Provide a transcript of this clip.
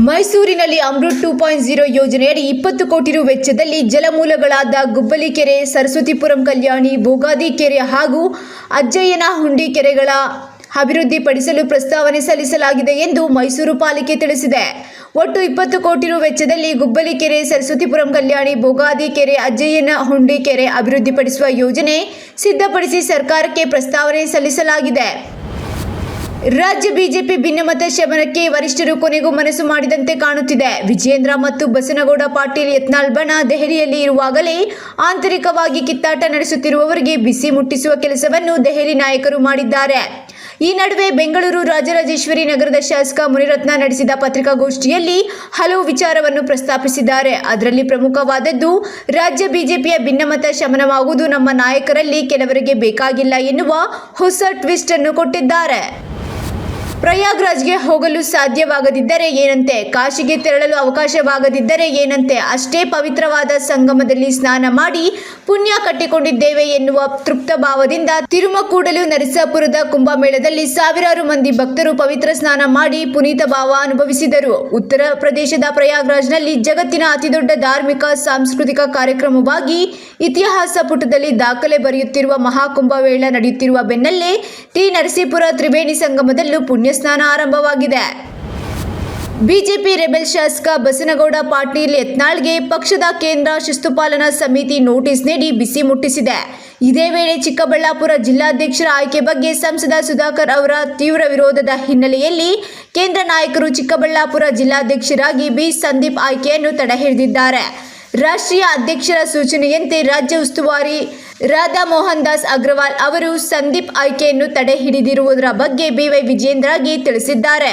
ಮೈಸೂರಿನಲ್ಲಿ ಅಮೃತ್ 2.0 ಯೋಜನೆಯಡಿ 20 ಕೋಟಿ ರು ವೆಚ್ಚದಲ್ಲಿ ಜಲಮೂಲಗಳಾದ ಗುಬ್ಬಲಿ ಕೆರೆ, ಸರಸ್ವತಿಪುರಂ ಕಲ್ಯಾಣಿ, ಭೋಗಾದಿ ಕೆರೆ ಹಾಗೂ ಅಜ್ಜಯ್ಯನಹುಂಡಿ ಕೆರೆಗಳ ಅಭಿವೃದ್ಧಿಪಡಿಸಲು ಪ್ರಸ್ತಾವನೆ ಸಲ್ಲಿಸಲಾಗಿದೆ ಎಂದು ಮೈಸೂರು ಪಾಲಿಕೆ ತಿಳಿಸಿದೆ. ಒಟ್ಟು 20 ಕೋಟಿ ರು ವೆಚ್ಚದಲ್ಲಿ ಗುಬ್ಬಲಿ ಕೆರೆ, ಸರಸ್ವತಿಪುರಂ ಕಲ್ಯಾಣಿ, ಭೋಗಾದಿ ಕೆರೆ, ಅಜ್ಜಯ್ಯನಹುಂಡಿ ಕೆರೆ ಅಭಿವೃದ್ಧಿಪಡಿಸುವ ಯೋಜನೆ ಸಿದ್ಧಪಡಿಸಿ ಸರ್ಕಾರಕ್ಕೆ ಪ್ರಸ್ತಾವನೆ ಸಲ್ಲಿಸಲಾಗಿದೆ. ರಾಜ್ಯ ಬಿಜೆಪಿ ಭಿನ್ನಮತ ಶಮನಕ್ಕೆ ವರಿಷ್ಠರು ಕೊನೆಗೂ ಮನಸ್ಸು ಮಾಡಿದಂತೆ ಕಾಣುತ್ತಿದೆ. ವಿಜಯೇಂದ್ರ ಮತ್ತು ಬಸನಗೌಡ ಪಾಟೀಲ್ ಯತ್ನಾಳ್ ಬಣ ದೆಹಲಿಯಲ್ಲಿ ಇರುವಾಗಲೇ ಆಂತರಿಕವಾಗಿ ಕಿತ್ತಾಟ ನಡೆಸುತ್ತಿರುವವರಿಗೆ ಬಿಸಿ ಮುಟ್ಟಿಸುವ ಕೆಲಸವನ್ನು ದೆಹಲಿ ನಾಯಕರು ಮಾಡಿದ್ದಾರೆ. ಈ ನಡುವೆ ಬೆಂಗಳೂರು ರಾಜರಾಜೇಶ್ವರಿ ನಗರದ ಶಾಸಕ ಮುನಿರತ್ನ ನಡೆಸಿದ ಪತ್ರಿಕಾಗೋಷ್ಠಿಯಲ್ಲಿ ಹಲವು ವಿಚಾರವನ್ನು ಪ್ರಸ್ತಾಪಿಸಿದ್ದಾರೆ. ಅದರಲ್ಲಿ ಪ್ರಮುಖವಾದದ್ದು ರಾಜ್ಯ ಬಿಜೆಪಿಯ ಭಿನ್ನಮತ ಶಮನವಾಗುವುದು ನಮ್ಮ ನಾಯಕರಲ್ಲಿ ಕೆಲವರಿಗೆ ಬೇಕಾಗಿಲ್ಲ ಎನ್ನುವ ಹೊಸ ಟ್ವಿಸ್ಟ್ ಅನ್ನು ಕೊಟ್ಟಿದ್ದಾರೆ. ಪ್ರಯಾಗ್ರಾಜ್ಗೆ ಹೋಗಲು ಸಾಧ್ಯವಾಗದಿದ್ದರೆ ಏನಂತೆ, ಕಾಶಿಗೆ ತೆರಳಲು ಅವಕಾಶವಾಗದಿದ್ದರೆ ಏನಂತೆ, ಅಷ್ಟೇ ಪವಿತ್ರವಾದ ಸಂಗಮದಲ್ಲಿ ಸ್ನಾನ ಮಾಡಿ ಪುಣ್ಯ ಕಟ್ಟಿಕೊಂಡಿದ್ದೇವೆ ಎನ್ನುವ ತೃಪ್ತ ಭಾವದಿಂದ ತಿರುಮಕೂಡಲು ನರಸಾಪುರದ ಕುಂಭಮೇಳದಲ್ಲಿ ಸಾವಿರಾರು ಮಂದಿ ಭಕ್ತರು ಪವಿತ್ರ ಸ್ನಾನ ಮಾಡಿ ಪುನೀತ ಭಾವ ಅನುಭವಿಸಿದರು. ಉತ್ತರ ಪ್ರದೇಶದ ಪ್ರಯಾಗ್ರಾಜ್ನಲ್ಲಿ ಜಗತ್ತಿನ ಅತಿದೊಡ್ಡ ಧಾರ್ಮಿಕ ಸಾಂಸ್ಕೃತಿಕ ಕಾರ್ಯಕ್ರಮವಾಗಿ ಇತಿಹಾಸ ಪುಟದಲ್ಲಿ ದಾಖಲೆ ಬರೆಯುತ್ತಿರುವ ಮಹಾಕುಂಭಮೇಳ ನಡೆಯುತ್ತಿರುವ ಬೆನ್ನಲ್ಲೇ ಟಿ ನರಸೀಪುರ ತ್ರಿವೇಣಿ ಸಂಗಮದಲ್ಲೂ ಪುಣ್ಯ ಸ್ನಾನ ಆರಂಭವಾಗಿದೆ. ಬಿಜೆಪಿ ರೆಬೆಲ್ ಶಾಸಕ ಬಸನಗೌಡ ಪಾಟೀಲ್ ಯತ್ನಾಳ್ಗೆ ಪಕ್ಷದ ಕೇಂದ್ರ ಶಿಸ್ತುಪಾಲನಾ ಸಮಿತಿ ನೋಟಿಸ್ ನೀಡಿ ಬಿಸಿ ಮುಟ್ಟಿಸಿದೆ. ಇದೇ ವೇಳೆ ಚಿಕ್ಕಬಳ್ಳಾಪುರ ಜಿಲ್ಲಾಧ್ಯಕ್ಷರ ಆಯ್ಕೆ ಬಗ್ಗೆ ಸಂಸದ ಸುಧಾಕರ್ ಅವರ ತೀವ್ರ ವಿರೋಧದ ಹಿನ್ನೆಲೆಯಲ್ಲಿ ಕೇಂದ್ರ ನಾಯಕರು ಚಿಕ್ಕಬಳ್ಳಾಪುರ ಜಿಲ್ಲಾಧ್ಯಕ್ಷರಾಗಿ ಬಿ ಸಂದೀಪ್ ಆಯ್ಕೆಯನ್ನು ತಡೆಹಿಡಿದಿದ್ದಾರೆ. ರಾಷ್ಟ್ರೀಯ ಅಧ್ಯಕ್ಷರ ಸೂಚನೆಯಂತೆ ರಾಜ್ಯ ಉಸ್ತುವಾರಿ ರಾಧಾ ಮೋಹನ್ ದಾಸ್ ಅಗ್ರವಾಲ್ ಅವರು ಸಂದೀಪ್ ಆಯ್ಕೆಯನ್ನು ತಡೆ ಹಿಡಿದಿರುವುದರ ಬಗ್ಗೆ ಬಿವೈ ವಿಜಯೇಂದ್ರಗೆ ತಿಳಿಸಿದ್ದಾರೆ.